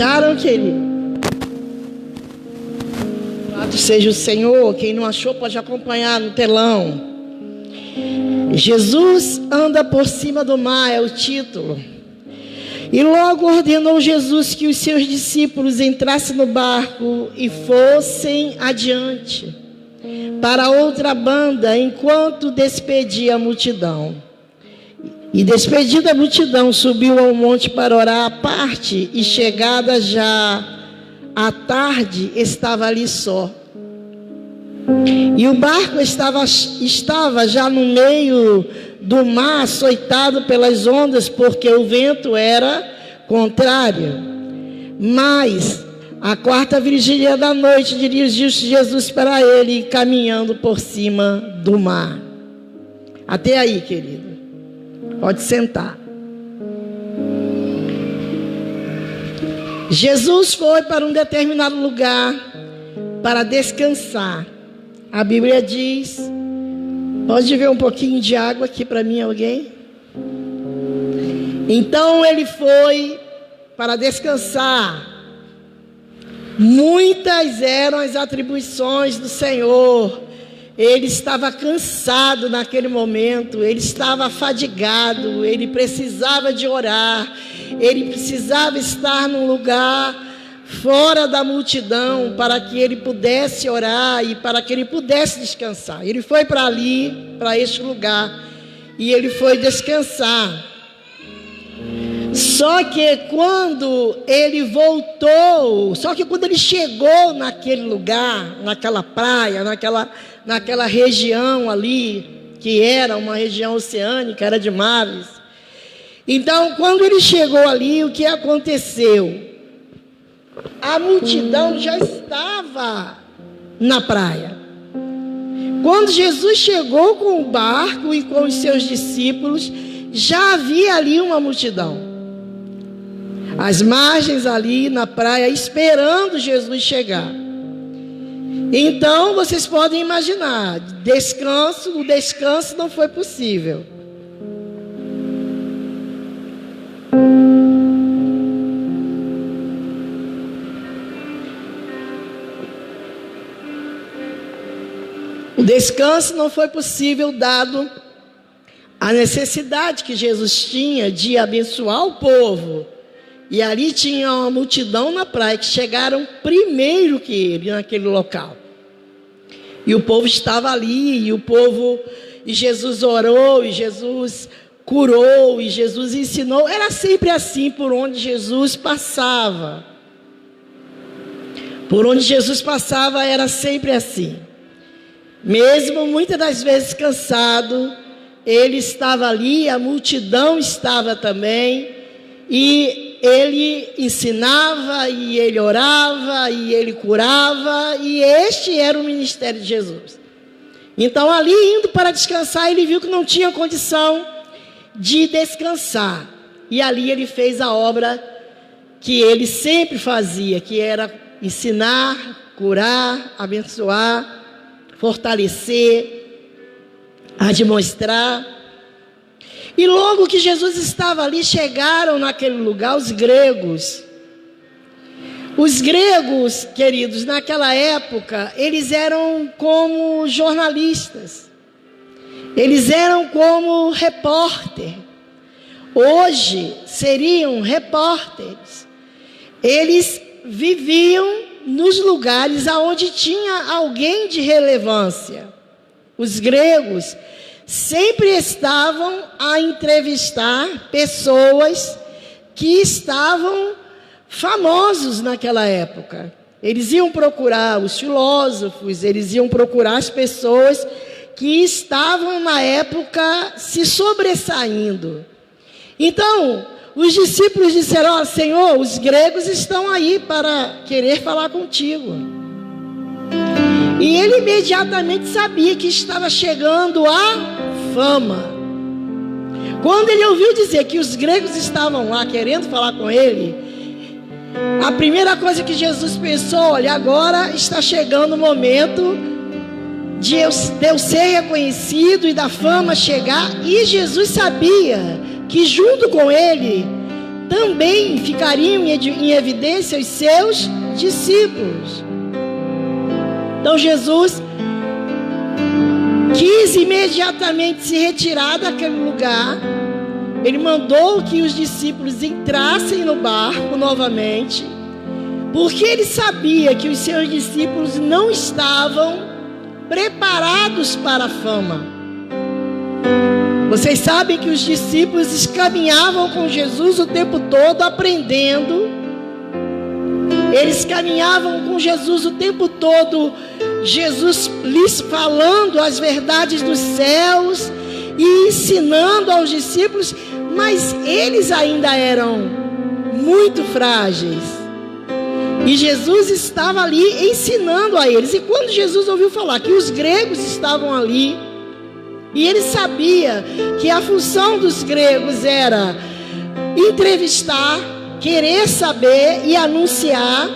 Acharam, querido? Louvado seja o Senhor. Quem não achou pode acompanhar no telão. Jesus anda por cima do mar, é o título. E logo ordenou Jesus que os seus discípulos entrassem no barco e fossem adiante para outra banda, enquanto despedia a multidão. E despedida a multidão, subiu ao monte para orar à parte, e chegada já à tarde, estava ali só. E o barco estava já no meio do mar, açoitado pelas ondas, porque o vento era contrário. Mas à quarta vigília da noite, dirigiu-se Jesus para ele, caminhando por cima do mar. Até aí, querido. Pode sentar. Jesus foi para um determinado lugar para descansar. A Bíblia diz... Pode ver um pouquinho de água aqui para mim, alguém? Então ele foi para descansar. Muitas eram as atribuições do Senhor. Ele estava cansado naquele momento, ele estava fadigado, ele precisava de orar, ele precisava estar num lugar fora da multidão para que ele pudesse orar e para que ele pudesse descansar. Ele foi para ali, para este lugar, e ele foi descansar. Só que quando ele voltou, quando ele chegou naquele lugar, naquela praia, naquela região ali, que era uma região oceânica, era de mares. Então, quando ele chegou ali, o que aconteceu? A multidão já estava na praia. Quando Jesus chegou com o barco e com os seus discípulos, já havia ali uma multidão. As margens ali na praia, esperando Jesus chegar. Então, vocês podem imaginar, o descanso não foi possível. O descanso não foi possível, dado a necessidade que Jesus tinha de abençoar o povo. E ali tinha uma multidão na praia, que chegaram primeiro que ele naquele local. E o povo estava ali, e Jesus orou, e Jesus curou, e Jesus ensinou. Era sempre assim por onde Jesus passava. Por onde Jesus passava era sempre assim. Mesmo muitas das vezes cansado, ele estava ali, a multidão estava também, e ele ensinava, e ele orava, e ele curava, e este era o ministério de Jesus. Então, ali indo para descansar, ele viu que não tinha condição de descansar, e ali ele fez a obra que ele sempre fazia, que era ensinar, curar, abençoar, fortalecer, admoestrar. E logo que Jesus estava ali, chegaram naquele lugar os gregos. Os gregos, queridos, naquela época, eles eram como jornalistas. Eles eram como repórter. Hoje seriam repórteres. Eles viviam nos lugares aonde tinha alguém de relevância. Os gregos sempre estavam a entrevistar pessoas que estavam famosos naquela época. Eles iam procurar os filósofos, eles iam procurar as pessoas que estavam na época se sobressaindo. Então, os discípulos disseram: ó, Senhor, os gregos estão aí para querer falar contigo. E ele imediatamente sabia que estava chegando a fama. Quando ele ouviu dizer que os gregos estavam lá querendo falar com ele, a primeira coisa que Jesus pensou: olha, agora está chegando o momento de eu ser reconhecido e da fama chegar. E Jesus sabia que junto com ele também ficariam em evidência os seus discípulos. Então Jesus quis imediatamente se retirar daquele lugar. Ele mandou que os discípulos entrassem no barco novamente, porque ele sabia que os seus discípulos não estavam preparados para a fama. Vocês sabem que os discípulos caminhavam com Jesus o tempo todo aprendendo. Eles caminhavam com Jesus o tempo todo, Jesus lhes falando as verdades dos céus e ensinando aos discípulos, mas eles ainda eram muito frágeis. E Jesus estava ali ensinando a eles. E quando Jesus ouviu falar que os gregos estavam ali, e ele sabia que a função dos gregos era entrevistar, querer saber e anunciar,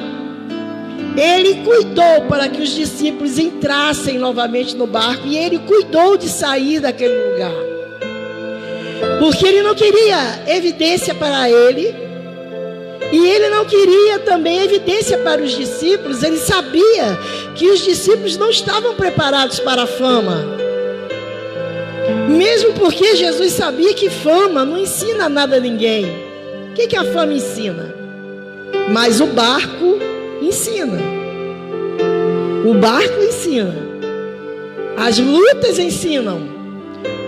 ele cuidou para que os discípulos entrassem novamente no barco, e ele cuidou de sair daquele lugar, porque ele não queria evidência para ele, e ele não queria também evidência para os discípulos. Ele sabia que os discípulos não estavam preparados para a fama, mesmo porque Jesus sabia que fama não ensina nada a ninguém. O que a fama ensina? Mas o barco ensina. O barco ensina. As lutas ensinam.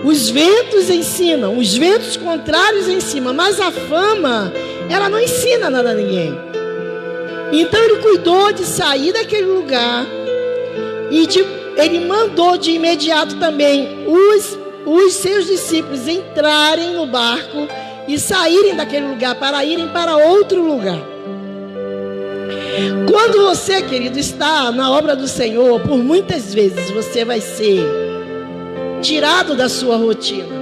Os ventos ensinam. Os ventos contrários ensinam. Mas a fama, ela não ensina nada a ninguém. Então ele cuidou de sair daquele lugar. E ele mandou de imediato também os seus discípulos entrarem no barco e saírem daquele lugar para irem para outro lugar. Quando você, querido, está na obra do Senhor, por muitas vezes você vai ser tirado da sua rotina.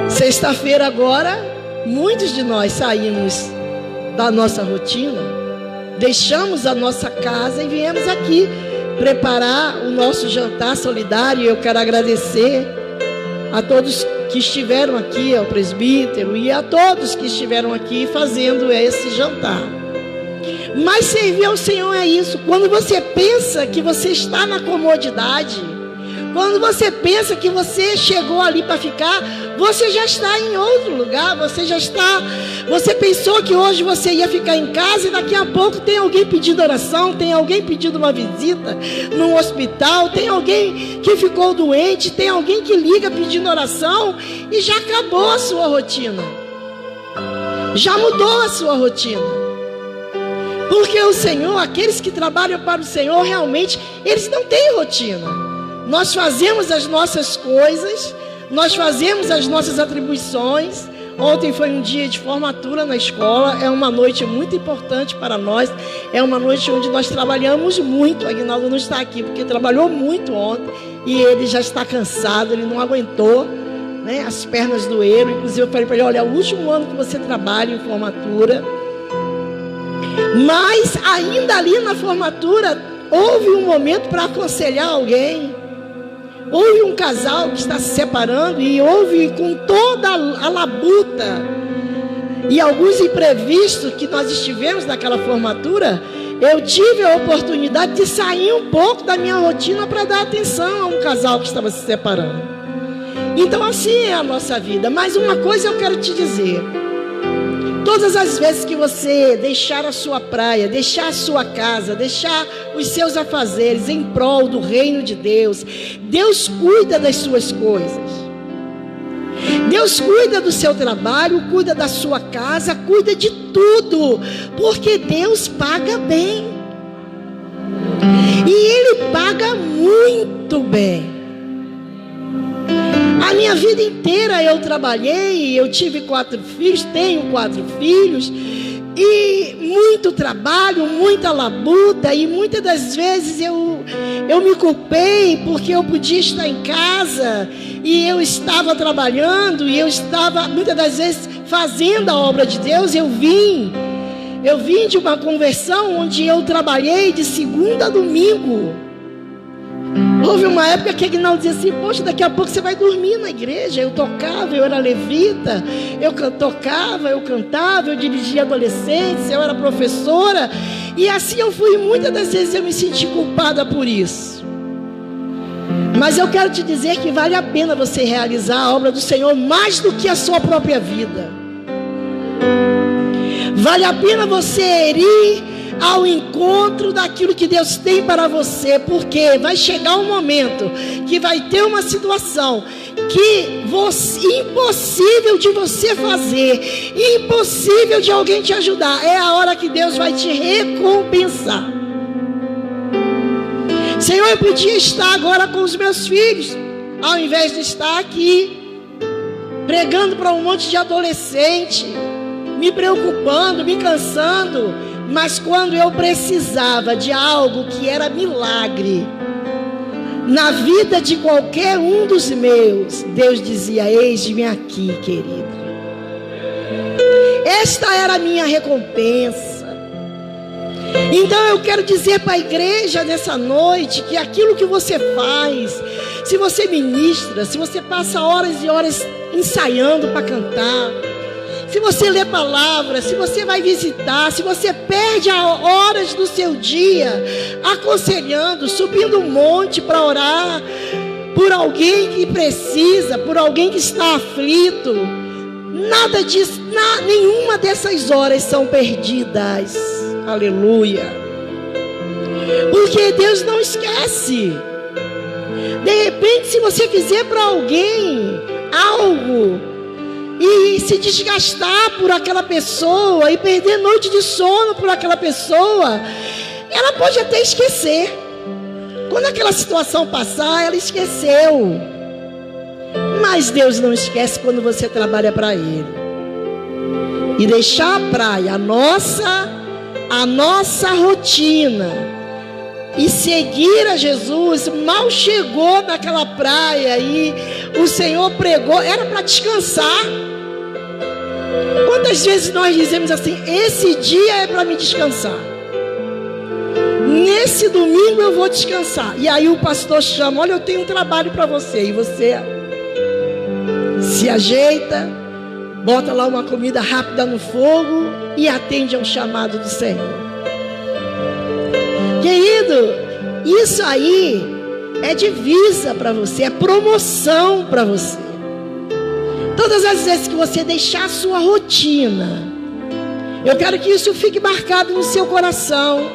Sexta-feira agora, muitos de nós saímos da nossa rotina, deixamos a nossa casa e viemos aqui preparar o nosso jantar solidário. Eu quero agradecer a todos que estiveram aqui, ao presbítero e a todos que estiveram aqui fazendo esse jantar. Mas servir ao Senhor é isso. Quando você pensa que você está na comodidade, quando você pensa que você chegou ali para ficar, você já está em outro lugar. Você pensou que hoje você ia ficar em casa e daqui a pouco tem alguém pedindo oração, tem alguém pedindo uma visita num hospital, tem alguém que ficou doente, tem alguém que liga pedindo oração, e já acabou a sua rotina. Já mudou a sua rotina. Porque o Senhor, aqueles que trabalham para o Senhor, realmente, eles não têm rotina. Nós fazemos as nossas coisas, nós fazemos as nossas atribuições. Ontem foi um dia de formatura na escola, é uma noite muito importante para nós, é uma noite onde nós trabalhamos muito. O Aguinaldo não está aqui porque trabalhou muito ontem e ele já está cansado, ele não aguentou, né? As pernas doeram. Inclusive eu falei para ele: olha, é o último ano que você trabalha em formatura. Mas ainda ali na formatura houve um momento para aconselhar alguém. Houve um casal que está se separando e houve, com toda a labuta e alguns imprevistos que nós estivemos naquela formatura, eu tive a oportunidade de sair um pouco da minha rotina para dar atenção a um casal que estava se separando. Então assim é a nossa vida. Mas uma coisa eu quero te dizer: todas as vezes que você deixar a sua praia, deixar a sua casa, deixar os seus afazeres em prol do reino de Deus, Deus cuida das suas coisas. Deus cuida do seu trabalho, cuida da sua casa, cuida de tudo, porque Deus paga bem. E Ele paga muito bem. A minha vida inteira eu trabalhei, eu tive 4 filhos, tenho 4 filhos, e muito trabalho, muita labuta, e muitas das vezes eu me culpei porque eu podia estar em casa e eu estava trabalhando, e eu estava muitas das vezes fazendo a obra de Deus. Eu vim de uma conversão onde eu trabalhei de segunda a domingo. Houve uma época que Aguinaldo dizia assim: poxa, daqui a pouco você vai dormir na igreja. Eu tocava, eu era levita, eu tocava, eu cantava, eu dirigia adolescentes, eu era professora. E assim eu fui, muitas das vezes eu me senti culpada por isso. Mas eu quero te dizer que vale a pena você realizar a obra do Senhor mais do que a sua própria vida. Vale a pena você ir ao encontro daquilo que Deus tem para você, porque vai chegar um momento que vai ter uma situação que impossível de você fazer, impossível de alguém te ajudar. É a hora que Deus vai te recompensar. Senhor, eu podia estar agora com os meus filhos, ao invés de estar aqui pregando para um monte de adolescente, me preocupando, me cansando. Mas quando eu precisava de algo que era milagre na vida de qualquer um dos meus, Deus dizia: eis-me aqui, querida. Esta era a minha recompensa. Então eu quero dizer para a igreja nessa noite que aquilo que você faz, se você ministra, se você passa horas e horas ensaiando para cantar, se você lê palavras, se você vai visitar, se você perde horas do seu dia aconselhando, subindo um monte para orar por alguém que precisa, por alguém que está aflito, nada disso, nenhuma dessas horas são perdidas. Aleluia. Porque Deus não esquece. De repente, se você fizer para alguém algo e se desgastar por aquela pessoa e perder noite de sono por aquela pessoa, ela pode até esquecer. Quando aquela situação passar, ela esqueceu. Mas Deus não esquece quando você trabalha para Ele. E deixar a praia, a nossa rotina, e seguir a Jesus. Mal chegou naquela praia e o Senhor pregou, era para descansar. Quantas vezes nós dizemos assim: esse dia é para me descansar, nesse domingo eu vou descansar. E aí o pastor chama: olha, eu tenho um trabalho para você. E você se ajeita, bota lá uma comida rápida no fogo e atende ao chamado do Senhor. Querido, isso aí é divisa para você, é promoção para você. Todas as vezes que você deixar a sua rotina, eu quero que isso fique marcado no seu coração,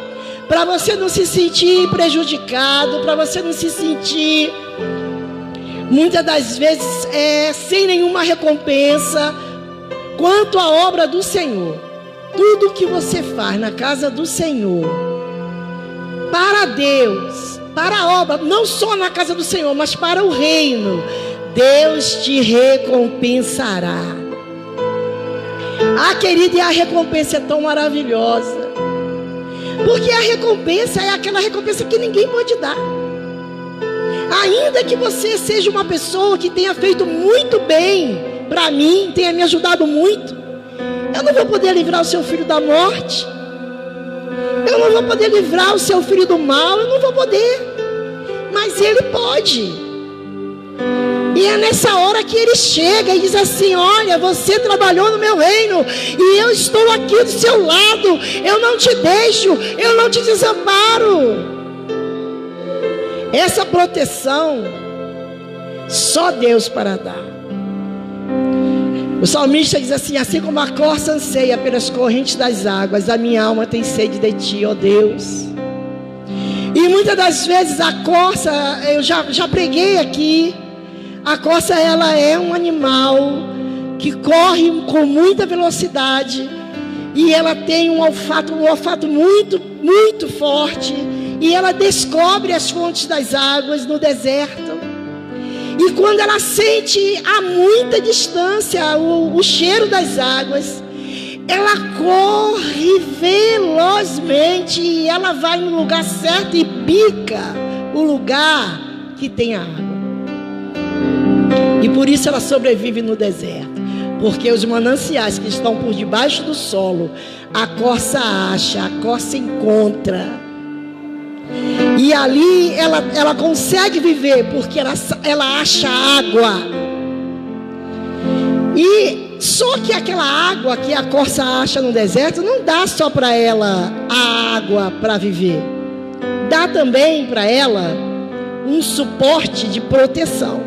para você não se sentir prejudicado, para você não se sentir, muitas das vezes, sem nenhuma recompensa, quanto à obra do Senhor. Tudo que você faz na casa do Senhor, para Deus, para a obra, não só na casa do Senhor, mas para o reino, Deus te recompensará. Ah, querida, e a recompensa é tão maravilhosa, porque a recompensa é aquela recompensa que ninguém pode dar. Ainda que você seja uma pessoa que tenha feito muito bem para mim, tenha me ajudado muito, eu não vou poder livrar o seu filho da morte, eu não vou poder livrar o seu filho do mal, eu não vou poder, mas Ele pode. E é nessa hora que Ele chega e diz assim: olha, você trabalhou no meu reino e eu estou aqui do seu lado, eu não te deixo, eu não te desamparo. Essa proteção só Deus para dar. O salmista diz assim: assim como a corça anseia pelas correntes das águas, a minha alma tem sede de ti, ó Deus. E muitas das vezes a corça, eu já preguei aqui, a corça, ela é um animal que corre com muita velocidade, e ela tem um olfato muito, muito forte, e ela descobre as fontes das águas no deserto. E quando ela sente a muita distância o cheiro das águas, ela corre velozmente e ela vai no lugar certo e pica o lugar que tem água. E por isso ela sobrevive no deserto, porque os mananciais que estão por debaixo do solo, a corça acha, a corça encontra. E ali ela consegue viver, porque ela acha água. E só que aquela água que a corça acha no deserto não dá só para ela a água para viver. Dá também para ela um suporte de proteção.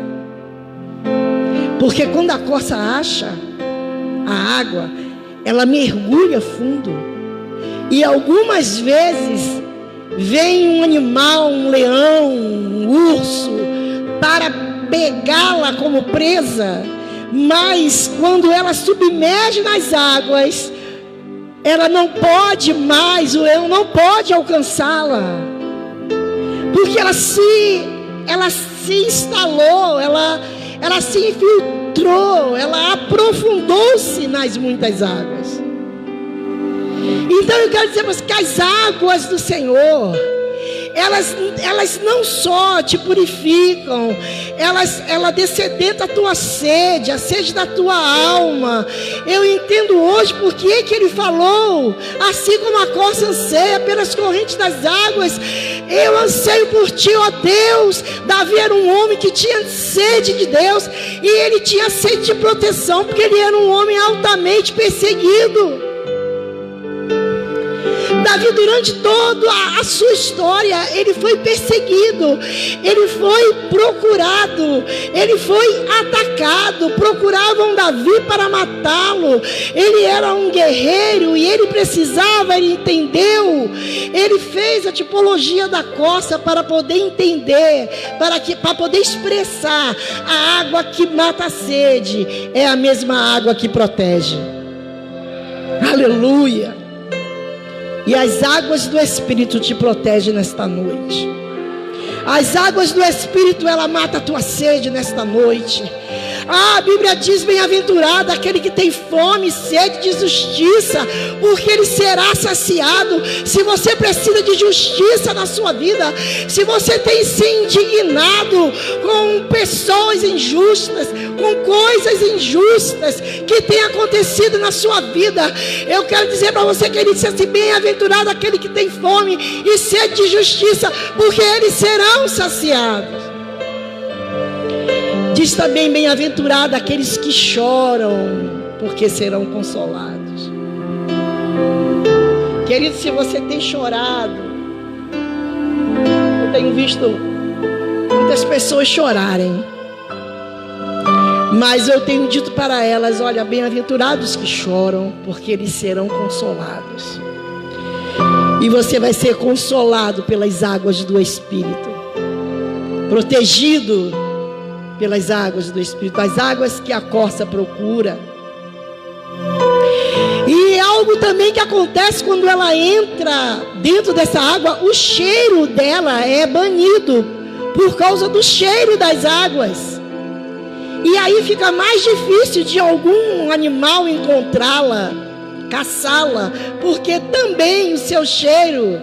Porque quando a corça acha a água, ela mergulha fundo. E algumas vezes vem um animal, um leão, um urso, para pegá-la como presa. Mas quando ela submerge nas águas, ela não pode mais, o leão não pode alcançá-la. Porque ela se instalou, ela se infiltrou, ela aprofundou-se nas muitas águas. Então eu quero dizer para você que as águas do Senhor, elas não só te purificam, ela descedenta a tua sede, a sede da tua alma. Eu entendo hoje porque que ele falou, assim como a corça anseia pelas correntes das águas, eu anseio por ti, ó Deus. Davi era um homem que tinha sede de Deus, e ele tinha sede de proteção, porque ele era um homem altamente perseguido. Davi, durante toda a sua história, ele foi perseguido, ele foi procurado, ele foi atacado, procuravam Davi para matá-lo. Ele era um guerreiro e ele precisava, ele entendeu, ele fez a tipologia da corça para poder entender, para poder expressar: a água que mata a sede é a mesma água que protege. Aleluia! E as águas do Espírito te protegem nesta noite. As águas do Espírito, ela mata a tua sede nesta noite. A Bíblia diz: bem-aventurado aquele que tem fome e sede de justiça, porque ele será saciado. Se você precisa de justiça na sua vida, se você tem se indignado com pessoas injustas, com coisas injustas que tem acontecido na sua vida, eu quero dizer para você que ele disse assim: bem-aventurado aquele que tem fome e sede de justiça, porque eles serão saciados. Diz também: bem-aventurado aqueles que choram, porque serão consolados. Querido, se você tem chorado, eu tenho visto muitas pessoas chorarem, mas eu tenho dito para elas: olha, bem-aventurados que choram, porque eles serão consolados. E você vai ser consolado pelas águas do Espírito, protegido pelas águas do Espírito, as águas que a corça procura. E algo também que acontece quando ela entra dentro dessa água, o cheiro dela é banido por causa do cheiro das águas. E aí fica mais difícil de algum animal encontrá-la, caçá-la, porque também o seu cheiro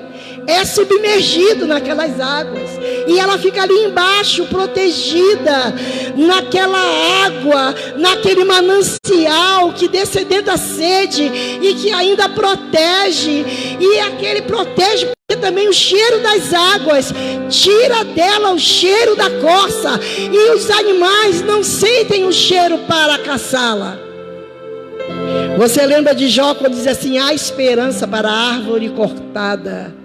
é submergido naquelas águas, e ela fica ali embaixo, protegida naquela água, naquele manancial que descedenta a sede e que ainda protege. E aquele protege porque também o cheiro das águas tira dela o cheiro da corça, e os animais não sentem o cheiro para caçá-la. Você lembra de Jó quando diz assim: há esperança para a árvore cortada,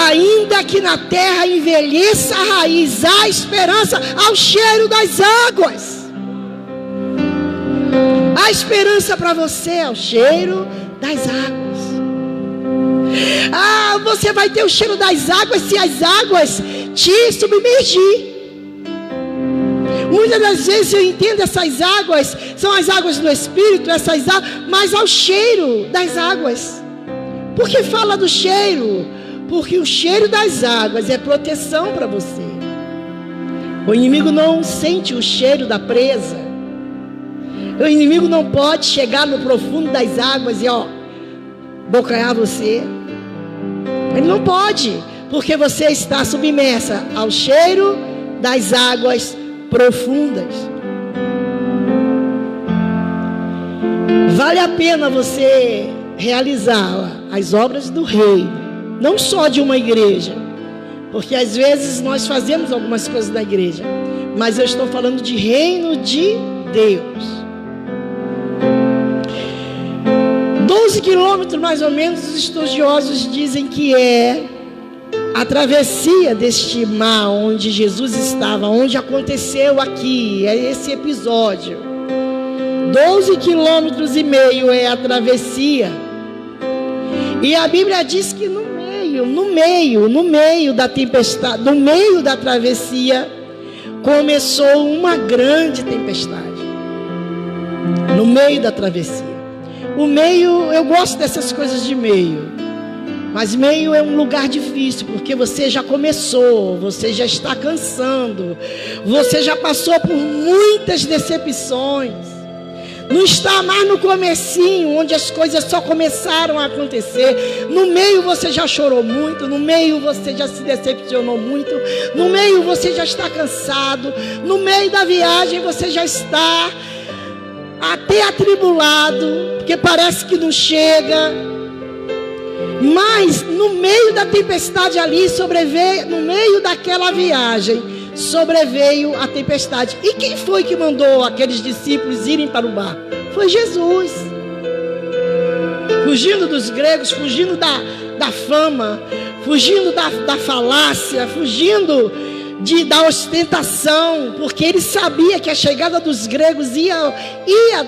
ainda que na terra envelheça a raiz, há esperança ao cheiro das águas. Há esperança para você ao cheiro das águas. Você vai ter o cheiro das águas se as águas te submergir. Muitas das vezes eu entendo essas águas, são as águas do Espírito, essas águas, mas ao cheiro das águas. Por que fala do cheiro? Porque o cheiro das águas é proteção para você. O inimigo não sente o cheiro da presa. O inimigo não pode chegar no profundo das águas e bocanhar você. Ele não pode, porque você está submersa ao cheiro das águas profundas. Vale a pena você realizar as obras do reino, Não só de uma igreja, porque às vezes nós fazemos algumas coisas na igreja, mas eu estou falando de reino de Deus. 12 quilômetros mais ou menos, os estudiosos dizem que é a travessia deste mar onde Jesus estava, onde aconteceu aqui, é esse episódio. 12 quilômetros e meio é a travessia. E a Bíblia diz que no meio da tempestade, no meio da travessia, começou uma grande tempestade. No meio da travessia. O meio, eu gosto dessas coisas de meio. Mas meio é um lugar difícil, porque você já começou, você já está cansando, você já passou por muitas decepções. Não está mais no comecinho, onde as coisas só começaram a acontecer. No meio você já chorou muito, no meio você já se decepcionou muito, no meio você já está cansado, no meio da viagem você já está até atribulado, porque parece que não chega. Mas no meio da tempestade ali, no meio daquela viagem, sobreveio a tempestade. E quem foi que mandou aqueles discípulos irem para o barco? Foi Jesus. Fugindo dos gregos, fugindo da fama, fugindo da falácia, fugindo da ostentação, porque ele sabia que a chegada dos gregos ia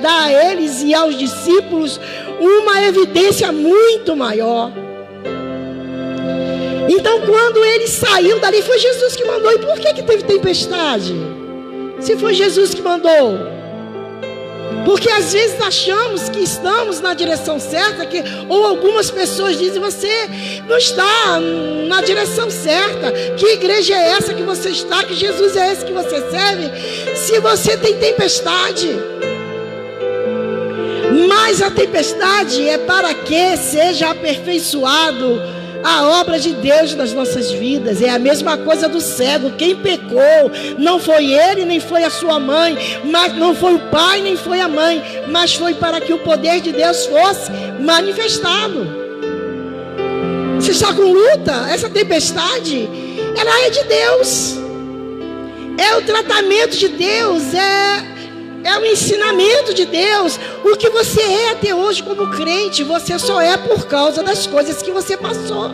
dar a eles e aos discípulos uma evidência muito maior. Então, quando ele saiu dali, foi Jesus que mandou. E por que teve tempestade? Se foi Jesus que mandou. Porque às vezes achamos que estamos na direção certa, ou algumas pessoas dizem: você não está na direção certa. Que igreja é essa que você está? Que Jesus é esse que você serve? Se você tem tempestade. Mas a tempestade é para que seja aperfeiçoado a obra de Deus nas nossas vidas. É a mesma coisa do cego. Quem pecou não foi ele, nem foi a sua mãe, mas não foi o pai, nem foi a mãe, mas foi para que o poder de Deus fosse manifestado. Você está com luta? Essa tempestade, ela é de Deus. É o tratamento de Deus, é o ensinamento de Deus. O que você é até hoje como crente, você só é por causa das coisas que você passou.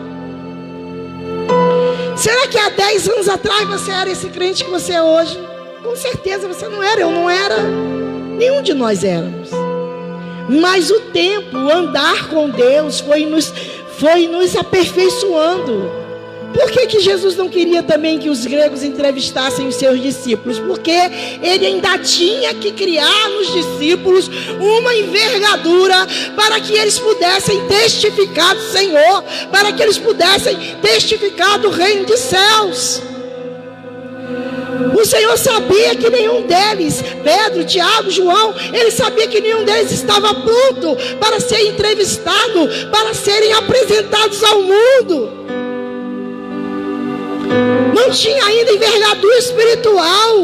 Será que há 10 anos atrás você era esse crente que você é hoje? Com certeza você não era, eu não era, nenhum de nós éramos. Mas o tempo, o andar com Deus foi nos aperfeiçoando. Por que Jesus não queria também que os gregos entrevistassem os seus discípulos? Porque ele ainda tinha que criar nos discípulos uma envergadura para que eles pudessem testificar do Senhor, para que eles pudessem testificar do reino dos céus. O Senhor sabia que nenhum deles, Pedro, Tiago, João, ele sabia que nenhum deles estava pronto para ser entrevistado, para serem apresentados ao mundo. Não tinha ainda envergadura espiritual.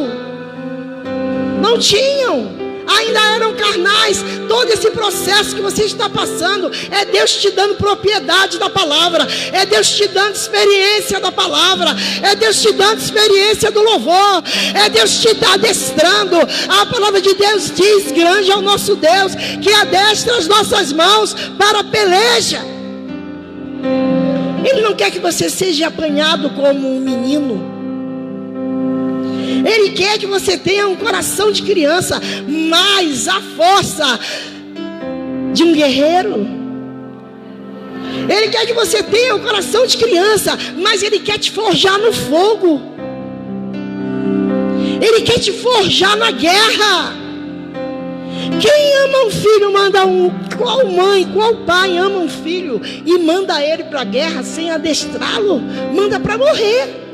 Não tinham. Ainda eram carnais. Todo esse processo que você está passando é Deus te dando propriedade da palavra. É Deus te dando experiência da palavra. É Deus te dando experiência do louvor. É Deus te adestrando. A palavra de Deus diz: grande é o nosso Deus, que adestra as nossas mãos para a peleja. Ele não quer que você seja apanhado como um menino. Ele quer que você tenha um coração de criança, mas a força de um guerreiro. Ele quer que você tenha um coração de criança, mas ele quer te forjar no fogo. Ele quer te forjar na guerra. Quem ama um filho manda qual mãe, qual pai ama um filho e manda ele para a guerra sem adestrá-lo? Manda para morrer.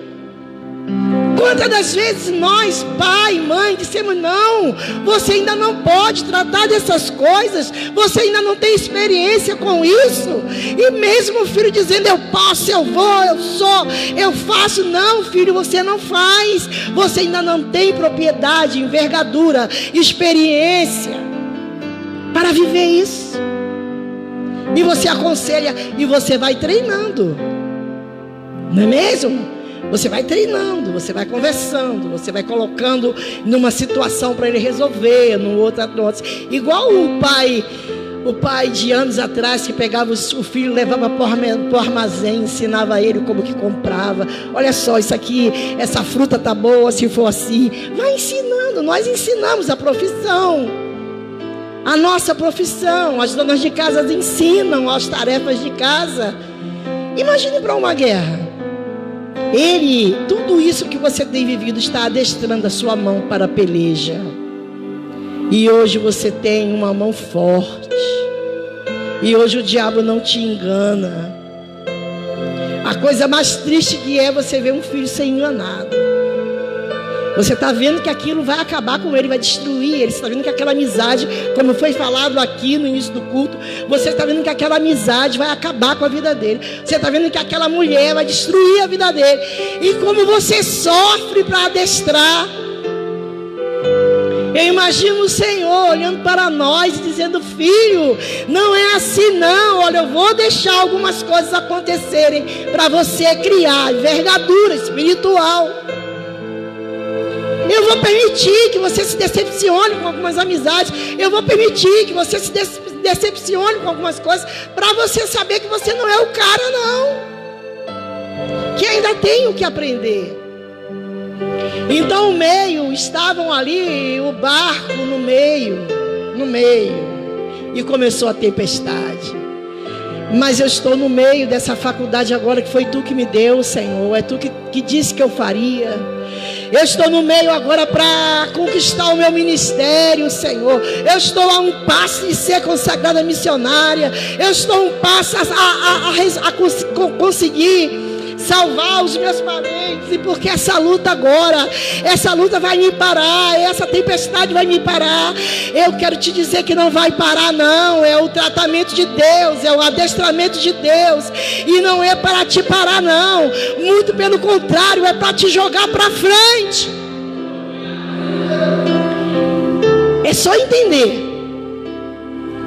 Quantas das vezes nós, pai, mãe, dissemos: não, você ainda não pode tratar dessas coisas, você ainda não tem experiência com isso. E mesmo o filho dizendo: eu posso, eu vou, eu sou, eu faço. Não, filho, você não faz. Você ainda não tem propriedade, envergadura, experiência para viver isso. E você aconselha e você vai treinando. Não é mesmo? Você vai treinando, você vai conversando, você vai colocando numa situação para ele resolver, no outro. Igual o pai de anos atrás que pegava o filho, levava para o armazém, ensinava ele como que comprava. Olha só, isso aqui, essa fruta tá boa se for assim. Vai ensinando, nós ensinamos a profissão. A nossa profissão, as donas de casa ensinam as tarefas de casa. Imagine para uma guerra. Tudo isso que você tem vivido está adestrando a sua mão para a peleja. E hoje você tem uma mão forte. E hoje o diabo não te engana. A coisa mais triste que é você ver um filho ser enganado. Você está vendo que aquilo vai acabar com ele, vai destruir ele. Você está vendo que aquela amizade, como foi falado aqui no início do culto, você está vendo que aquela amizade vai acabar com a vida dele. Você está vendo que aquela mulher vai destruir a vida dele. E como você sofre para adestrar. Eu imagino o Senhor olhando para nós e dizendo: filho, não é assim não. Olha, eu vou deixar algumas coisas acontecerem para você criar envergadura espiritual. Eu vou permitir que você se decepcione com algumas amizades. Eu vou permitir que você se decepcione com algumas coisas, para você saber que você não é o cara não, que ainda tem o que aprender. Então o meio, estavam ali, o barco no meio, e começou a tempestade. Mas eu estou no meio dessa faculdade agora, que foi tu que me deu, Senhor. É tu que disse que eu faria. Eu estou no meio agora para conquistar o meu ministério, Senhor. Eu estou a um passo de ser consagrada missionária. Eu estou a um passo a conseguir salvar os meus parentes. E porque essa luta agora, essa luta vai me parar, essa tempestade vai me parar. Eu quero te dizer que não vai parar não. É o tratamento de Deus, é o adestramento de Deus. E não é para te parar não. Muito pelo contrário, é para te jogar para frente. É só entender.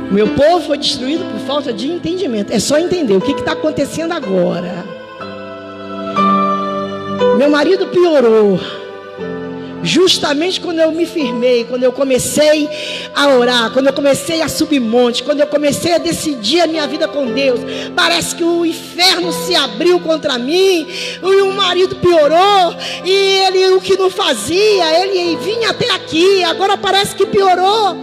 O meu povo foi destruído por falta de entendimento. É só entender o que está acontecendo agora. Meu marido piorou. Justamente quando eu me firmei, quando eu comecei a orar, quando eu comecei a subir monte, quando eu comecei a decidir a minha vida com Deus, parece que o inferno se abriu contra mim. E o marido piorou. E ele, o que não fazia, ele vinha até aqui. Agora parece que piorou.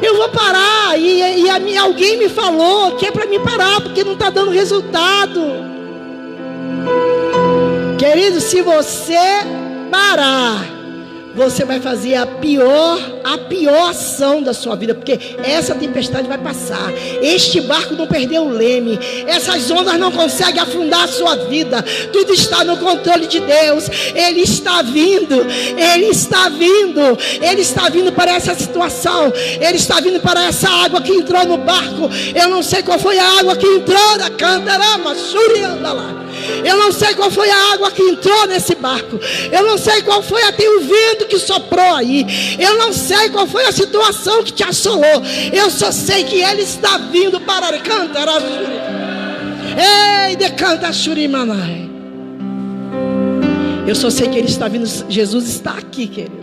Eu vou parar. E alguém me falou que é para me parar, porque não está dando resultado. Querido, se você parar, você vai fazer a pior ação da sua vida, porque essa tempestade vai passar. Este barco não perdeu o leme. Essas ondas não conseguem afundar a sua vida. Tudo está no controle de Deus. Ele está vindo. Ele está vindo. Ele está vindo para essa situação. Ele está vindo para essa água que entrou no barco. Eu não sei qual foi a água que entrou na cantarama, lá. Eu não sei qual foi a água que entrou nesse barco. Eu não sei qual foi até o vento que soprou aí. Eu não sei qual foi a situação que te assolou. Eu só sei que ele está vindo para cantar. Ei, decanta Shurimanai. Eu só sei que ele está vindo. Jesus está aqui, querido.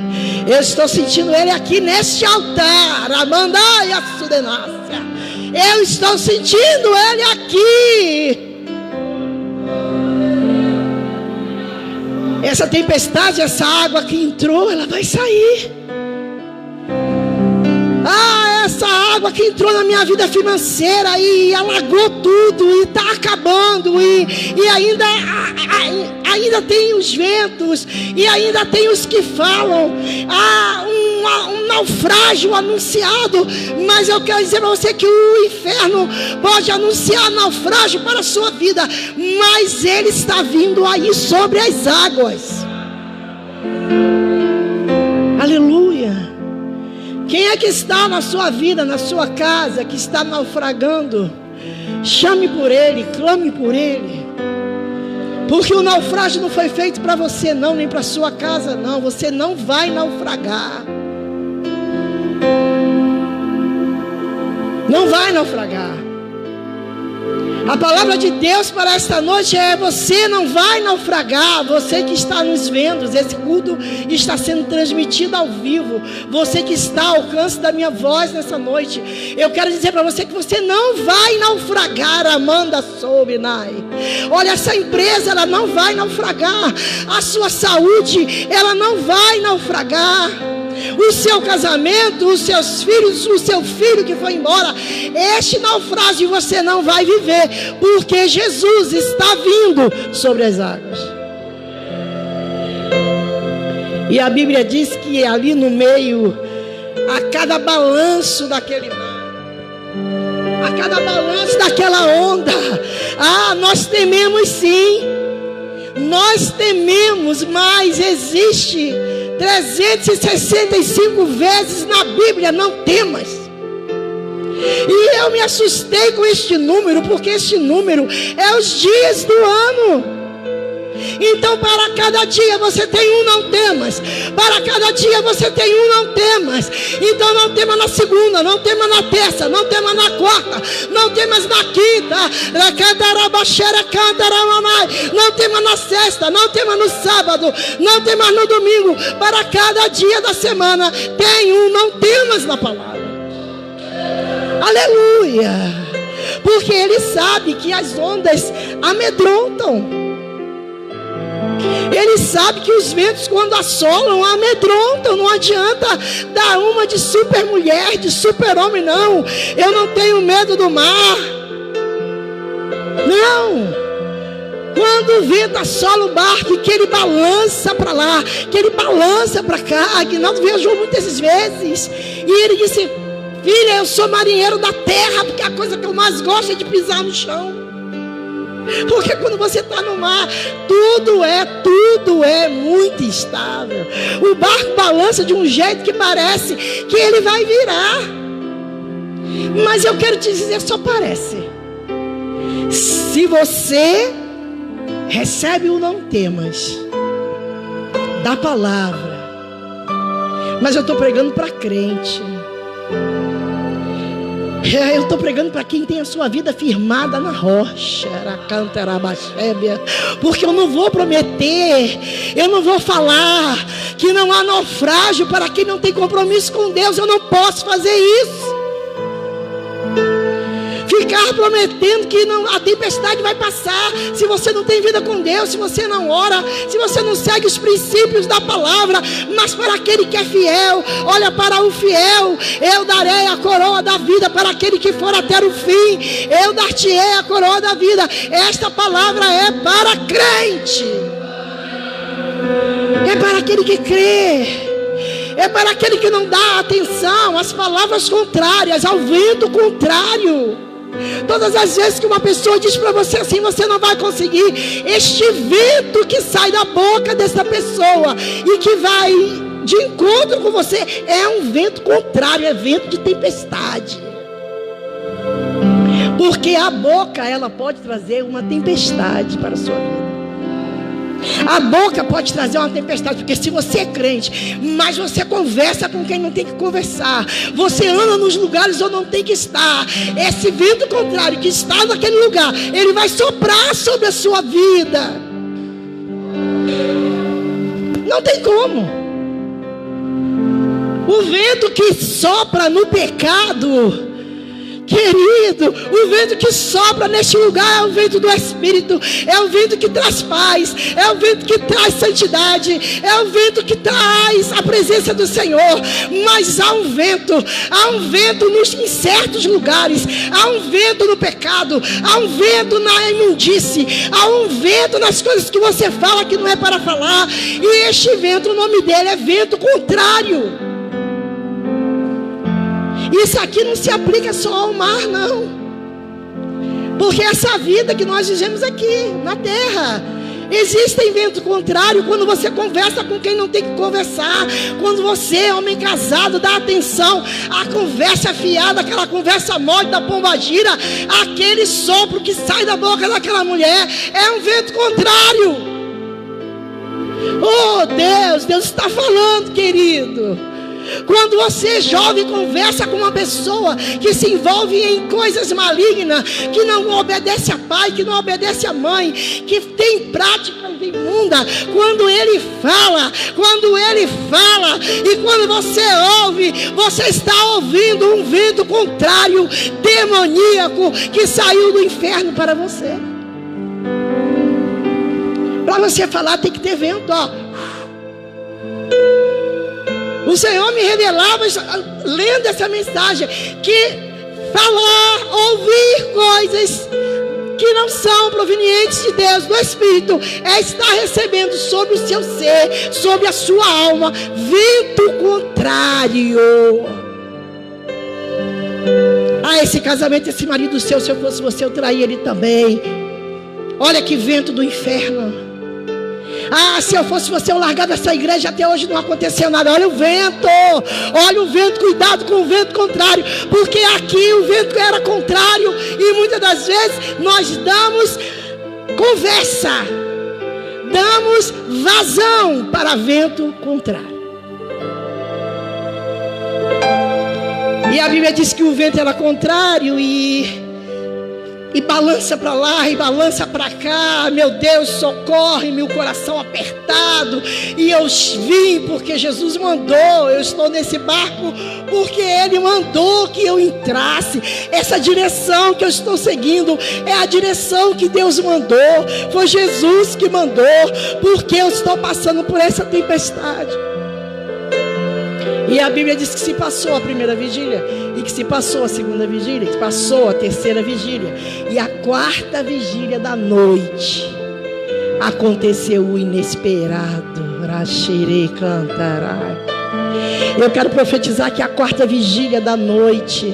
Eu estou sentindo ele aqui neste altar. Amandai a Sudenácia. Eu estou sentindo ele aqui. Essa tempestade, essa água que entrou, ela vai sair. Essa água que entrou na minha vida financeira e alagou tudo e está acabando. E ainda tem os ventos, e ainda tem os que falam. Um naufrágio anunciado. Mas eu quero dizer para você que o inferno pode anunciar naufrágio para a sua vida, mas ele está vindo aí sobre as águas. Aleluia. Quem é que está na sua vida, na sua casa, que está naufragando? Chame por ele, clame por ele. Porque o naufrágio não foi feito para você não, nem para sua casa não. Você não vai naufragar. Não vai naufragar. A palavra de Deus para esta noite é: você não vai naufragar. Você que está nos vendo, esse culto está sendo transmitido ao vivo. Você que está ao alcance da minha voz nessa noite, eu quero dizer para você que você não vai naufragar. Amanda Sobinai, olha, essa empresa, ela não vai naufragar. A sua saúde, ela não vai naufragar. O seu casamento, os seus filhos, o seu filho que foi embora, este naufrágio você não vai viver, porque Jesus está vindo sobre as águas. E a Bíblia diz que ali no meio, a cada balanço daquele mar, a cada balanço daquela onda, nós tememos sim, nós tememos, mas existe 365 vezes na Bíblia: não temas. E eu me assustei com este número, porque este número é os dias do ano. Então, para cada dia você tem não temas. Para cada dia você tem não temas. Então, não tema na segunda, não tema na terça, não tema na quarta, não temas na quinta, não tema na sexta, não tema no sábado, não temas no domingo. Para cada dia da semana tem não temas na palavra. Aleluia! Porque ele sabe que as ondas amedrontam. Ele sabe que os ventos, quando assolam, amedrontam. Não adianta dar uma de super mulher, de super homem, não. Eu não tenho medo do mar. Não. Quando o vento assola o barco, que ele balança para lá, que ele balança para cá. Aguinaldo viajou muitas vezes. E ele disse: filha, eu sou marinheiro da terra, porque a coisa que eu mais gosto é de pisar no chão. Porque quando você está no mar, tudo é muito instável. O barco balança de um jeito que parece que ele vai virar. Mas eu quero te dizer, só parece. Se você recebe o não temas da palavra, mas eu estou pregando para crente. Eu estou pregando para quem tem a sua vida firmada na rocha. Porque eu não vou prometer, eu não vou falar que não há naufrágio para quem não tem compromisso com Deus. Eu não posso fazer isso. Ficar prometendo que a tempestade vai passar, se você não tem vida com Deus, se você não ora, se você não segue os princípios da palavra. Mas para aquele que é fiel, olha, para o fiel, eu darei a coroa da vida. Para aquele que for até o fim, eu dar-te-ei a coroa da vida. Esta palavra é para crente, é para aquele que crê, é para aquele que não dá atenção às palavras contrárias, ao vento contrário. Todas as vezes que uma pessoa diz para você assim: você não vai conseguir, este vento que sai da boca dessa pessoa e que vai de encontro com você é um vento contrário, é vento de tempestade. Porque a boca, ela pode trazer uma tempestade para a sua vida. A boca pode trazer uma tempestade, porque se você é crente, mas você conversa com quem não tem que conversar, você anda nos lugares onde não tem que estar, esse vento contrário que está naquele lugar, ele vai soprar sobre a sua vida. Não tem como. O vento que sopra no pecado, querido, o vento que sopra neste lugar é o vento do Espírito, é o vento que traz paz, é o vento que traz santidade, é o vento que traz a presença do Senhor. Mas há um vento em certos lugares, há um vento no pecado, há um vento na imundície, há um vento nas coisas que você fala que não é para falar. E este vento, o nome dele é vento contrário. Isso aqui não se aplica só ao mar, não. Porque essa vida que nós vivemos aqui na terra, existem ventos contrários quando você conversa com quem não tem que conversar. Quando você, homem casado, dá atenção à conversa fiada, aquela conversa mole da pombagira, aquele sopro que sai da boca daquela mulher é um vento contrário. Oh Deus, Deus está falando, querido. Quando você, jovem, conversa com uma pessoa que se envolve em coisas malignas, que não obedece a pai, que não obedece a mãe, que tem práticas imundas, quando ele fala, e quando você ouve, você está ouvindo um vento contrário, demoníaco, que saiu do inferno para você. Para você falar tem que ter vento, ó. O Senhor me revelava, lendo essa mensagem, que falar, ouvir coisas que não são provenientes de Deus, do Espírito, é estar recebendo sobre o seu ser, sobre a sua alma, vento contrário. Esse casamento, esse marido seu, se eu fosse você, eu traía ele também. Olha que vento do inferno. Se eu fosse você, eu largava essa igreja, até hoje não aconteceu nada. Olha o vento, cuidado com o vento contrário, porque aqui o vento era contrário, e muitas das vezes nós damos conversa, damos vazão para vento contrário. E a Bíblia diz que o vento era contrário e balança para lá e balança para cá. Meu Deus, socorre, meu coração apertado. E eu vim porque Jesus mandou. Eu estou nesse barco porque Ele mandou que eu entrasse. Essa direção que eu estou seguindo é a direção que Deus mandou. Foi Jesus que mandou, porque eu estou passando por essa tempestade. E a Bíblia diz que se passou a primeira vigília, e que se passou a segunda vigília, que se passou a terceira vigília, e a quarta vigília da noite aconteceu o inesperado. Eu quero profetizar que a quarta vigília da noite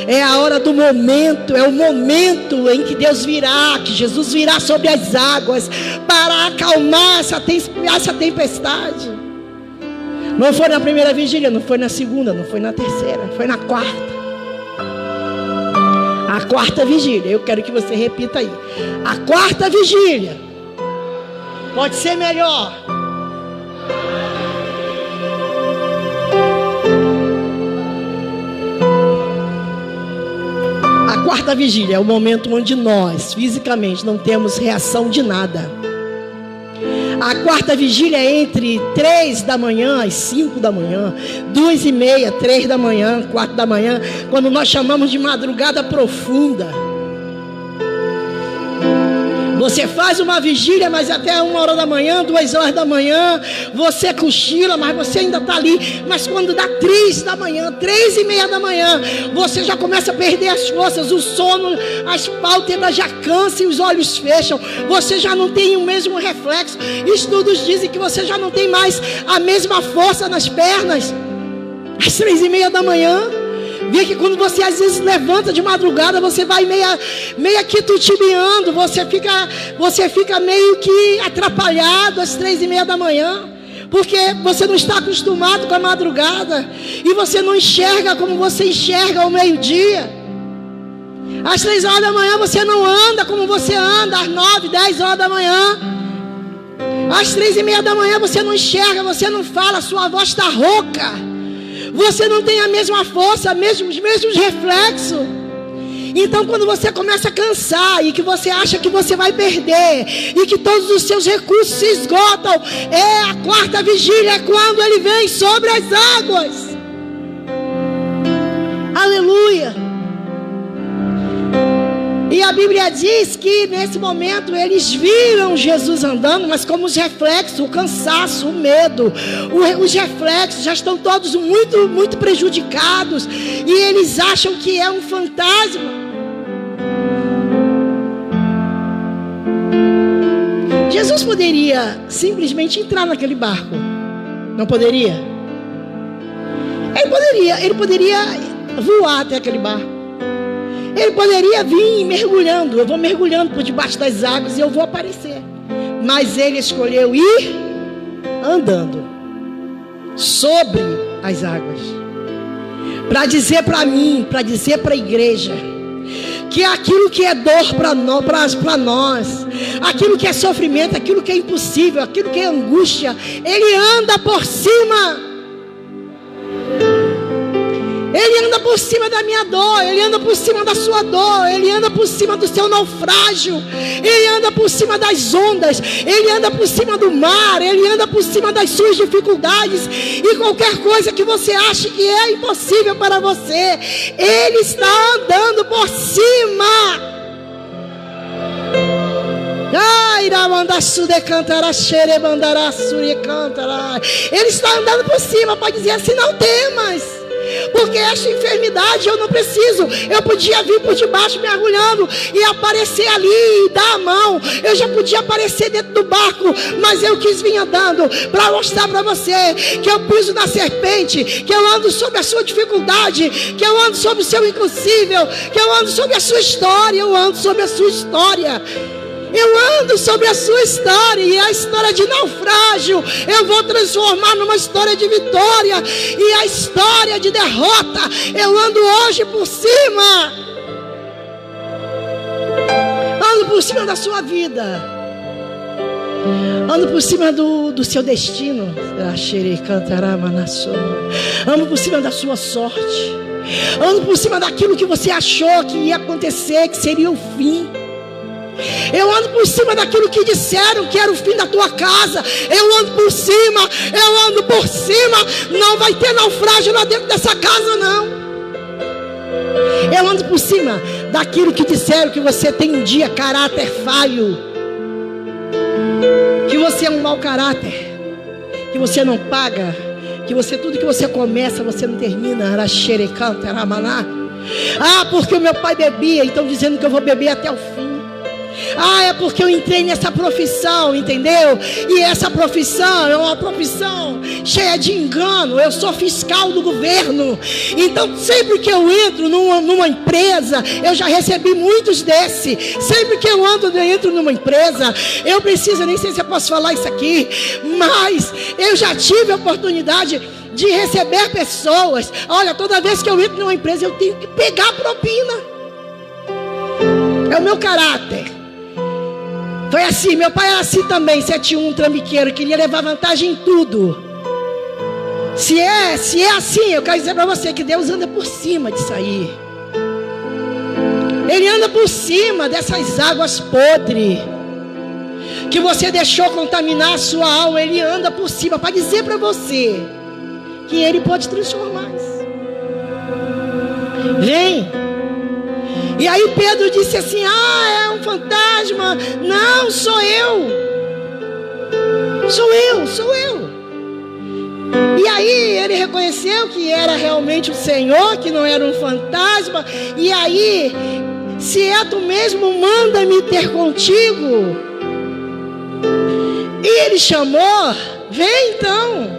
é a hora do momento, é o momento em que Deus virá, que Jesus virá sobre as águas para acalmar essa tempestade. Não foi na primeira vigília, não foi na segunda, não foi na terceira, foi na quarta. A quarta vigília, eu quero que você repita aí. A quarta vigília. Pode ser melhor. A quarta vigília é o momento onde nós, fisicamente, não temos reação de nada. A quarta vigília é entre 3 da manhã às 5 da manhã, 2:30, 3 da manhã, 4 da manhã, quando nós chamamos de madrugada profunda. Você faz uma vigília, mas até 1 hora da manhã, 2 horas da manhã, você cochila, mas você ainda está ali. Mas quando dá 3 da manhã, 3:30 da manhã, você já começa a perder as forças, o sono, as pálpebras já cansam e os olhos fecham. Você já não tem o mesmo reflexo. Estudos dizem que você já não tem mais a mesma força nas pernas. Às 3:30 da manhã, vê que quando você às vezes levanta de madrugada, você vai meio que titubeando, você fica meio que atrapalhado às 3:30 da manhã, porque você não está acostumado com a madrugada, e você não enxerga como você enxerga ao meio-dia. Às 3 horas da manhã você não anda como você anda às 9, 10 horas da manhã. Às 3:30 da manhã você não enxerga, você não fala, sua voz está rouca. Você não tem a mesma força, os mesmos reflexos. Então, quando você começa a cansar e que você acha que você vai perder e que todos os seus recursos se esgotam, a quarta vigília é quando Ele vem sobre as águas. Aleluia. E a Bíblia diz que nesse momento eles viram Jesus andando, mas como os reflexos, o cansaço, o medo, os reflexos já estão todos muito, muito prejudicados, e eles acham que é um fantasma. Jesus poderia simplesmente entrar naquele barco, não poderia? Ele poderia voar até aquele barco. Ele poderia vir mergulhando. Eu vou mergulhando por debaixo das águas e eu vou aparecer. Mas ele escolheu ir andando sobre as águas, para dizer para mim, para dizer para a igreja, que aquilo que é dor para nós, aquilo que é sofrimento, aquilo que é impossível, aquilo que é angústia, Ele anda por cima. por cima da minha dor, Ele anda por cima da sua dor, Ele anda por cima do seu naufrágio, Ele anda por cima das ondas, Ele anda por cima do mar, Ele anda por cima das suas dificuldades e qualquer coisa que você ache que é impossível para você, Ele está andando por cima. Ele está andando por cima para dizer assim: não temas, porque esta enfermidade eu não preciso. Eu podia vir por debaixo mergulhando e aparecer ali e dar a mão. Eu já podia aparecer dentro do barco, mas eu quis vir andando para mostrar para você que eu piso na serpente, que eu ando sobre a sua dificuldade, que eu ando sobre o seu impossível, que eu ando sobre a sua história. Eu ando sobre a sua história. Eu ando sobre a sua história, e a história de naufrágio eu vou transformar numa história de vitória, e a história de derrota eu ando hoje por cima. Ando por cima da sua vida, ando por cima do seu destino, ando por cima da sua sorte, ando por cima daquilo que você achou que ia acontecer, que seria o fim. Eu ando por cima daquilo que disseram que era o fim da tua casa. Eu ando por cima, eu ando por cima. Não vai ter naufrágio lá dentro dessa casa, não. Eu ando por cima daquilo que disseram que você tem um dia caráter falho, que você é um mau caráter, que você não paga, que você, tudo que você começa, você não termina. Porque o meu pai bebia, então dizendo que eu vou beber até o fim. É porque eu entrei nessa profissão, entendeu? E essa profissão é uma profissão cheia de engano. Eu sou fiscal do governo, então sempre que eu entro numa empresa, eu já recebi muitos desses. Sempre que eu entro numa empresa, eu preciso, nem sei se eu posso falar isso aqui, mas eu já tive a oportunidade de receber pessoas. Olha, toda vez que eu entro numa empresa, eu tenho que pegar a propina. É o meu caráter. Foi assim, meu pai era assim também, 71, trambiqueiro, queria levar vantagem em tudo. Se é assim, eu quero dizer para você que Deus anda por cima disso aí. Ele anda por cima dessas águas podres que você deixou contaminar a sua alma. Ele anda por cima para dizer para você que Ele pode transformar isso. Vem. E aí Pedro disse assim: é um fantasma. Não, sou eu. Sou eu. E aí ele reconheceu que era realmente o Senhor, que não era um fantasma. E aí, se é tu mesmo, manda-me ter contigo. E ele chamou: vem então,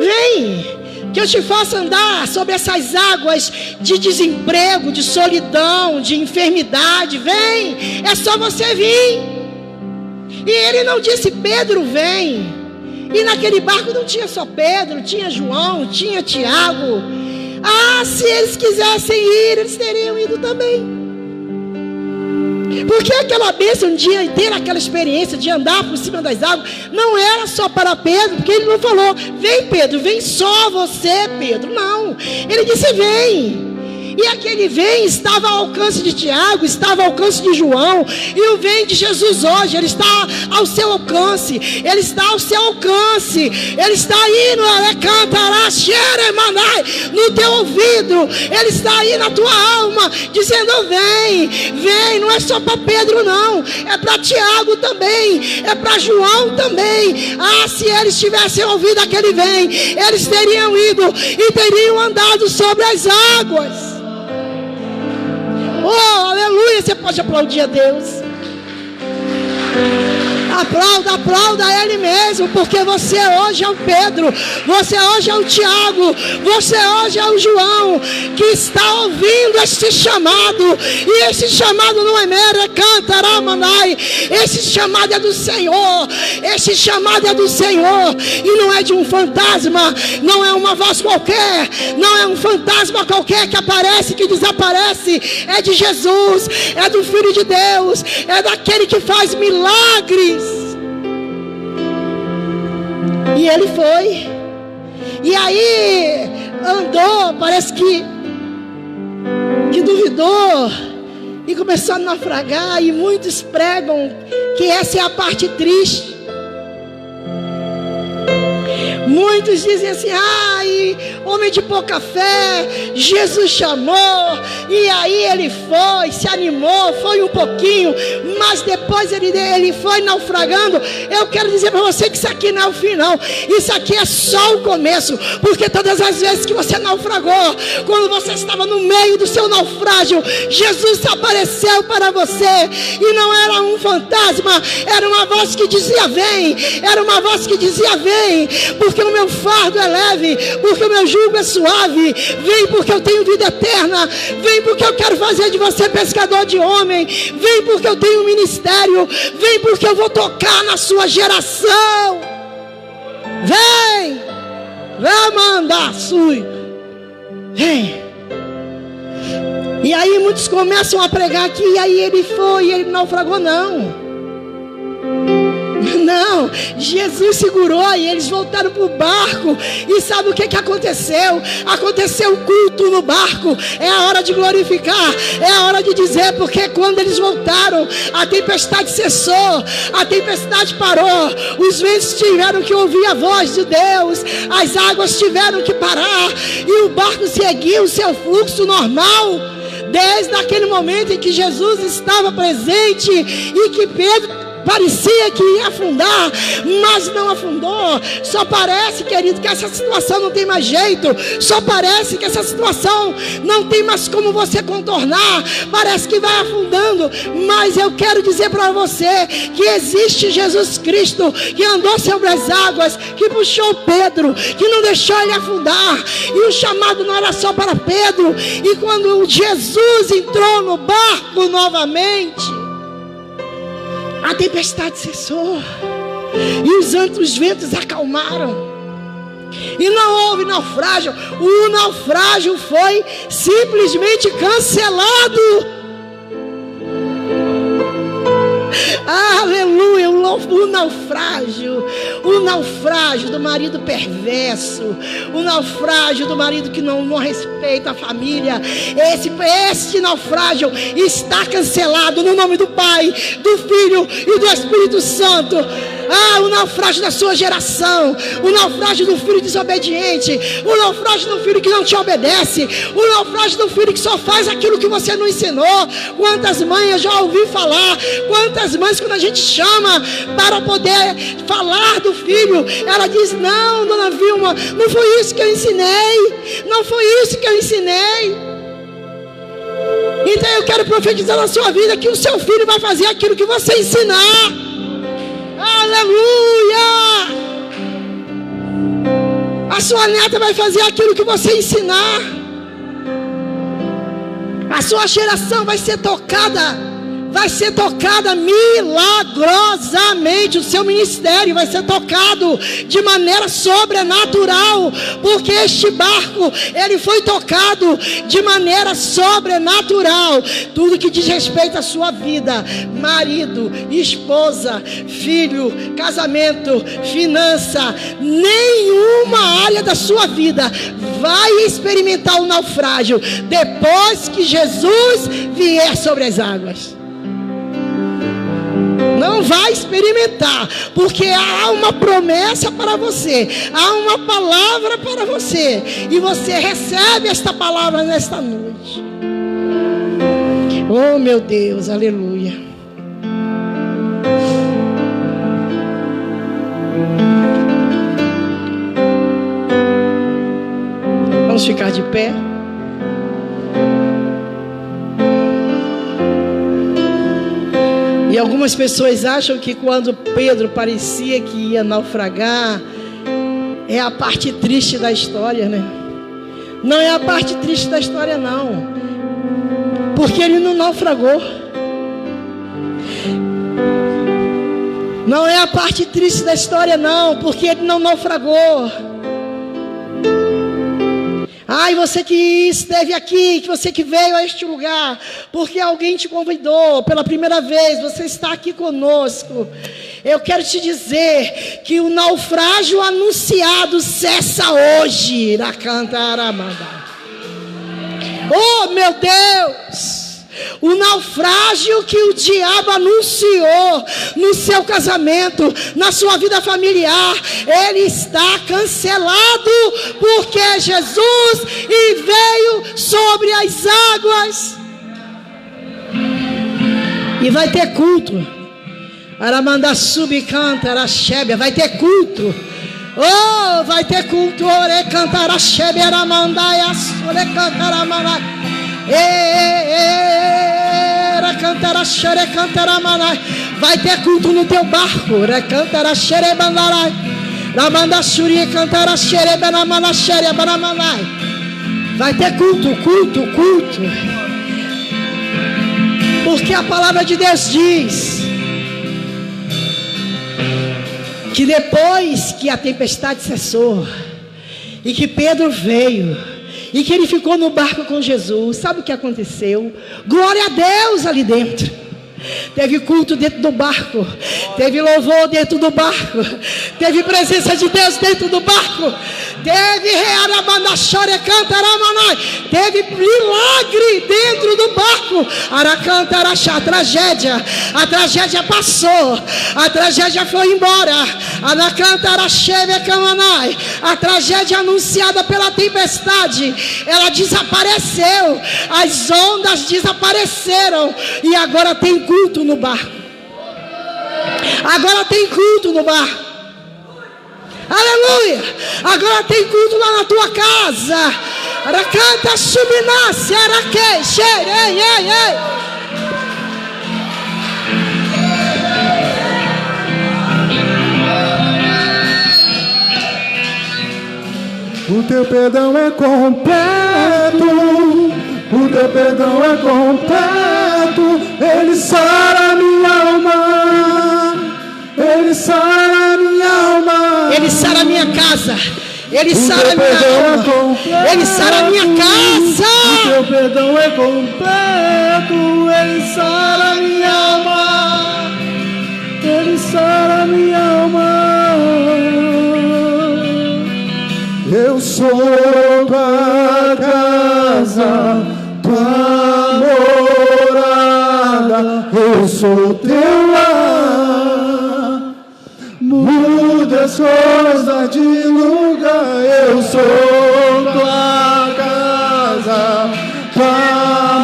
vem, que eu te faça andar sobre essas águas de desemprego, de solidão, de enfermidade. Vem, é só você vir. E ele não disse: Pedro, vem. E naquele barco não tinha só Pedro, tinha João, tinha Tiago. Se eles quisessem ir, eles teriam ido também. Porque aquela bênção de ter aquela experiência de andar por cima das águas não era só para Pedro, porque ele não falou: vem Pedro, vem só você Pedro. Não, ele disse: vem. E aquele vem estava ao alcance de Tiago, estava ao alcance de João. E o vem de Jesus hoje, ele está ao seu alcance. Ele está ao seu alcance. Ele está aí no teu ouvido. Ele está aí na tua alma, dizendo: vem, vem. Não é só para Pedro não, é para Tiago também, é para João também. Se eles tivessem ouvido aquele vem, eles teriam ido e teriam andado sobre as águas. Oh, aleluia. Você pode aplaudir a Deus. Aplauda a Ele mesmo, porque você hoje é o Pedro, você hoje é o Tiago, você hoje é o João, que está ouvindo este chamado. E esse chamado não é mero, é cantaramanai. Esse chamado é do Senhor, esse chamado é do Senhor, e não é de um fantasma, não é uma voz qualquer, não é um fantasma qualquer que aparece, que desaparece. É de Jesus, é do Filho de Deus, é daquele que faz milagres. E ele foi. E aí andou, parece que que duvidou e começou a naufragar. E muitos pregam que essa é a parte triste. Muitos dizem assim: ai, homem de pouca fé, Jesus chamou, e aí ele foi, se animou, foi um pouquinho, mas depois ele foi naufragando. Eu quero dizer para você que isso aqui não é o fim não, isso aqui é só o começo, porque todas as vezes que você naufragou, quando você estava no meio do seu naufrágio, Jesus apareceu para você, e não era um fantasma, era uma voz que dizia: vem, era uma voz que dizia: vem, porque o meu fardo é leve, porque o meu jugo é suave. Vem porque eu tenho vida eterna. Vem porque eu quero fazer de você pescador de homem. Vem porque eu tenho um ministério. Vem porque eu vou tocar na sua geração. Vem, vem mandar sui. Vem. E aí muitos começam a pregar aqui, e aí ele foi, ele naufragou. Não, Jesus segurou e eles voltaram para o barco. E sabe o que aconteceu? Aconteceu o culto no barco. É a hora de glorificar, é a hora de dizer, porque quando eles voltaram, a tempestade cessou, a tempestade parou, os ventos tiveram que ouvir a voz de Deus, as águas tiveram que parar, e o barco seguiu o seu fluxo normal. Desde aquele momento em que Jesus estava presente e que Pedro parecia que ia afundar, mas não afundou. Só parece, querido, que essa situação não tem mais jeito. Só parece que essa situação não tem mais como você contornar. Parece que vai afundando. Mas eu quero dizer para você que existe Jesus Cristo, que andou sobre as águas, que puxou Pedro, que não deixou ele afundar. E o chamado não era só para Pedro. E quando Jesus entrou no barco novamente, a tempestade cessou, e os ventos acalmaram, e não houve naufrágio. O naufrágio foi simplesmente cancelado. Aleluia. O naufrágio do marido perverso, o naufrágio do marido que não respeita a família, esse naufrágio está cancelado no nome do Pai, do Filho e do Espírito Santo. O naufrágio da sua geração, o naufrágio do filho desobediente, o naufrágio do filho que não te obedece, o naufrágio do filho que só faz aquilo que você não ensinou. Quantas mães eu já ouvi falar, quantas mães, quando a gente chama para poder falar do filho, ela diz: não, dona Vilma, não foi isso que eu ensinei, não foi isso que eu ensinei. Então eu quero profetizar na sua vida que o seu filho vai fazer aquilo que você ensinar. Aleluia! A sua neta vai fazer aquilo que você ensinar. A sua geração vai ser tocada milagrosamente. O seu ministério vai ser tocado de maneira sobrenatural, porque este barco, ele foi tocado de maneira sobrenatural. Tudo que diz respeito à sua vida, marido, esposa, filho, casamento, finança, nenhuma área da sua vida vai experimentar o naufrágio depois que Jesus vier sobre as águas. Não vai experimentar, porque há uma promessa para você, há uma palavra para você, e você recebe esta palavra nesta noite. Oh meu Deus, aleluia. Vamos ficar de pé. E algumas pessoas acham que quando Pedro parecia que ia naufragar, é a parte triste da história, né? Não é a parte triste da história, não. Porque ele não naufragou. Não é a parte triste da história, não. Porque ele não naufragou. Ai, você que esteve aqui, que você que veio a este lugar, porque alguém te convidou pela primeira vez, você está aqui conosco. Eu quero te dizer que o naufrágio anunciado cessa hoje. Oh, meu Deus! O naufrágio que o diabo anunciou no seu casamento, na sua vida familiar, ele está cancelado, porque Jesus veio sobre as águas. E vai ter culto. Aramanda subcanta, arachébia, vai ter culto. Oh, vai ter culto. Ore cantar arachébia, aramandai, ore cantar aramandai. Vai ter culto no teu barco. Vai ter culto. Porque a palavra de Deus diz que depois que a tempestade cessou e que Pedro veio e que ele ficou no barco com Jesus, sabe o que aconteceu? Glória a Deus ali dentro. Teve culto dentro do barco, teve louvor dentro do barco, teve presença de Deus dentro do barco, teve teve milagre dentro do barco. A tragédia passou, a tragédia foi embora. A tragédia anunciada pela tempestade, ela desapareceu, as ondas desapareceram, e agora tem culto no barco. Agora tem culto no barco. Aleluia. Agora tem culto lá na tua casa. Aracanta subinace, araque, xerei, ei, ei. O teu perdão é completo. O teu perdão é completo. Ele sara minha alma. Ele sara minha alma. Ele sara minha casa. Ele sara minha alma. Ele sara minha casa. O teu perdão é completo. Ele sara minha alma. Ele sara minha alma. Eu sou tua casa, tua morada, eu sou teu lar. Muda as coisas de lugar, eu sou tua casa, tua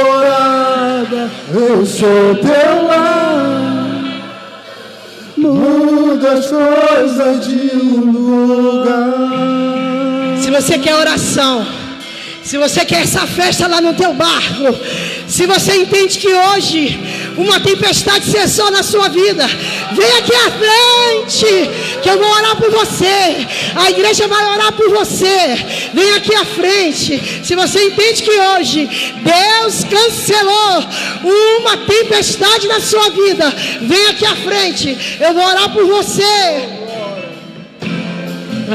morada, eu sou teu lar. Muda as coisas de lugar. Se você quer oração, se você quer essa festa lá no teu barco, se você entende que hoje uma tempestade cessou na sua vida, vem aqui à frente, que eu vou orar por você. A igreja vai orar por você. Vem aqui à frente. Se você entende que hoje Deus cancelou uma tempestade na sua vida, vem aqui à frente, eu vou orar por você.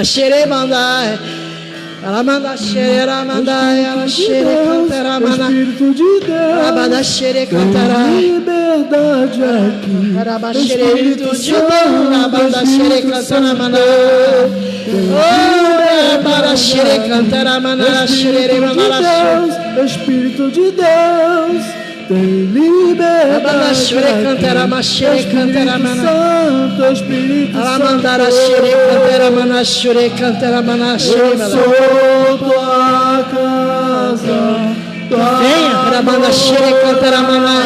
Xerei mandar. Ela manda xereira, manda ela xere cantará, mana. Espírito de Deus, ela manda xere cantará. Liberdade aqui. Araba Espírito de Deus, ela manda xere cantará, mana. Oh, para xere cantará, mana, xere mandar. Espírito de Deus, tem liberdade. Ela xere cantará, mas xere cantará, mana. Santo Espírito, ela mandar xere cantará, mana, xere cantará, mana, xere. Eu sou tua casa. Venha para a banda xere cantará, mana.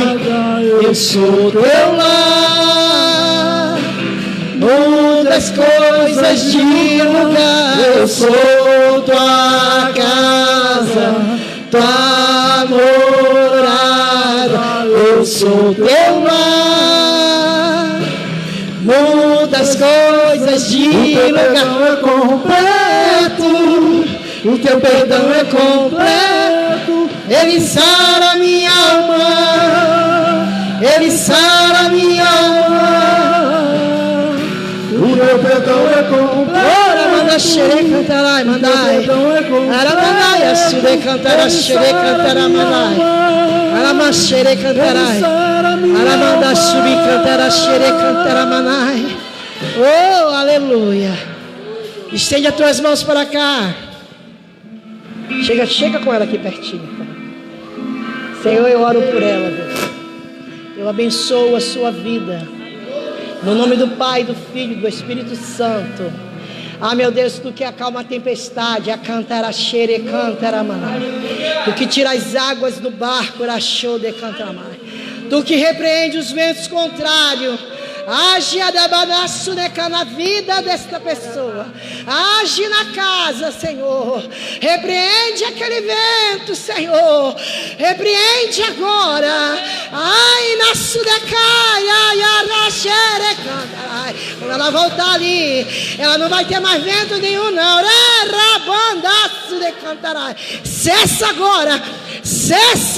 Eu sou teu lar. Muda as coisas de lugar. Eu sou tua casa, tua morada. Eu sou teu lar. Muda as coisas de lugar. É completo. O teu perdão é completo. Ele sara minha alma. Ele sara minha alma. O teu perdão é completo. Ora, manda xere cantará, mandai. Ara mandai, assude cantará, xere cantará, mandai. Ara maxere cantará. Ara manda subir cantará, xere cantará, mandai. Oh, aleluia. Estende as tuas mãos para cá. Chega com ela aqui pertinho, Pai. Senhor, eu oro por ela, Deus. Eu abençoo a sua vida. No nome do Pai, do Filho e do Espírito Santo. Ah, meu Deus, tu que acalma a tempestade, a cantara xere, cantara manai. Tu que tira as águas do barco, rachou de cantara manai. Tu que repreende os ventos contrários. Age na vida desta pessoa. Age na casa, Senhor. Repreende aquele vento, Senhor. Repreende agora. Ai, na sudecai, arrachere, cantarai. Quando ela voltar ali, ela não vai ter mais vento nenhum, não. Cessa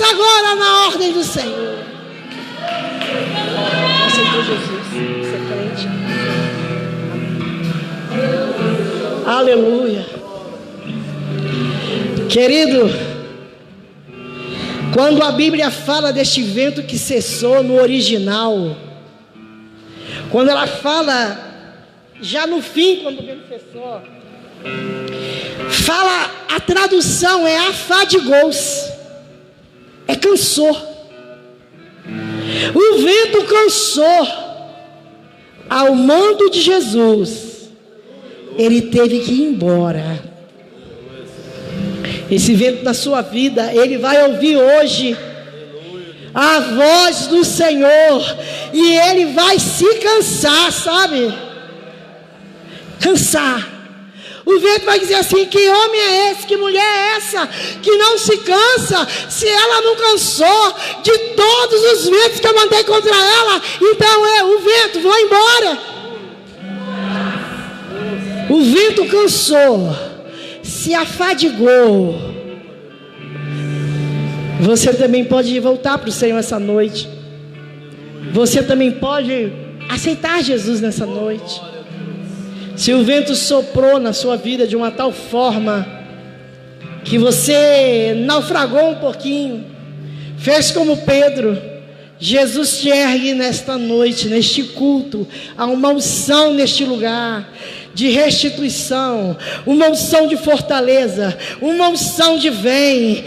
agora na ordem do Senhor. Aceitou Jesus. Você é crente? Amém. Aleluia. Querido, quando a Bíblia fala deste vento que cessou no original, quando ela fala já no fim, quando o vento cessou, fala, a tradução é afadigou-se, é cansou. O vento cansou. Ao mando de Jesus, ele teve que ir embora. Esse vento na sua vida, ele vai ouvir hoje a voz do Senhor, e ele vai se cansar, sabe? Cansar. O vento vai dizer assim: que homem é esse, que mulher é essa, que não se cansa? Se ela não cansou de todos os ventos que eu mandei contra ela, então o vento, vou embora. O vento cansou, se afadigou. Você também pode voltar para o Senhor essa noite. Você também pode aceitar Jesus nessa noite. Se o vento soprou na sua vida de uma tal forma que você naufragou um pouquinho, fez como Pedro, Jesus te ergue nesta noite, neste culto. Há uma unção neste lugar de restituição, uma unção de fortaleza, uma unção de vem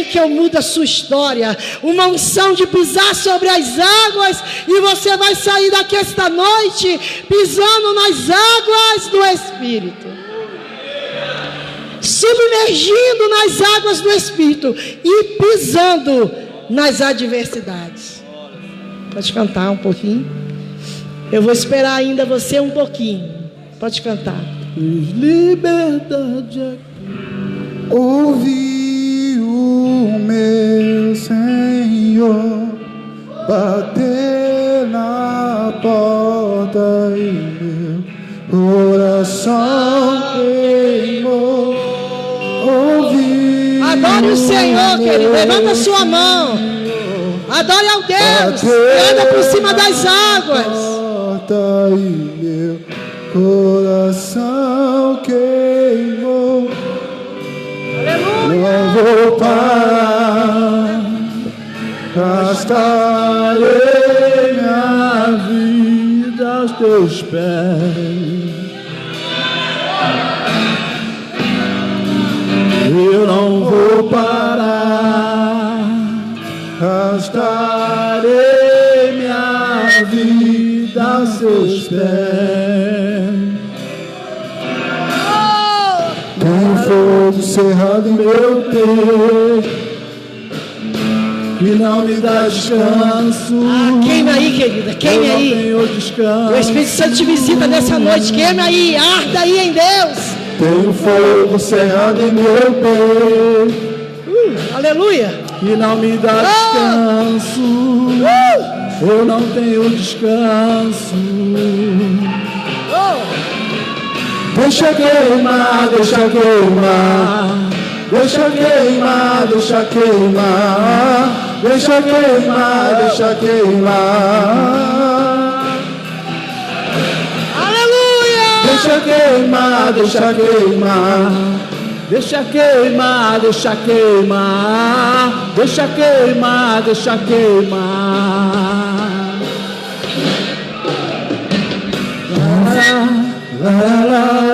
que eu mudo a sua história, uma unção de pisar sobre as águas, e você vai sair daqui esta noite pisando nas águas do Espírito, submergindo nas águas do Espírito e pisando nas adversidades. Pode cantar um pouquinho. Eu vou esperar ainda você um pouquinho. Pode cantar. Liberdade. Ouvi o meu Senhor bater na porta e meu coração queimou. Ouvi. Adore o Senhor, querido. Levanta a sua mão. Adore ao Deus que anda por cima das águas. Porta e meu coração queimou. Aleluia. Não vou parar, gastarei minha vida aos teus pés. Eu não vou parar, gastarei minha vida aos seus pés. Tem fogo cerrado em meu peito que não me dá descanso. Queime aí, querida, queime aí. Tenho descanso. O Espírito Santo te visita nessa noite. Queime aí, arda aí em Deus. Tenho fogo cerrado em meu peito aleluia. que não me dá descanso. Eu não tenho descanso. Deixa queimar, deixa queimar. Deixa queimar, deixa queimar. Deixa queimar, deixa queimar. Aleluia. Deixa queimar, deixa queimar. Deixa queimar, deixa queimar. Deixa queimar, deixa queimar. La, la, la,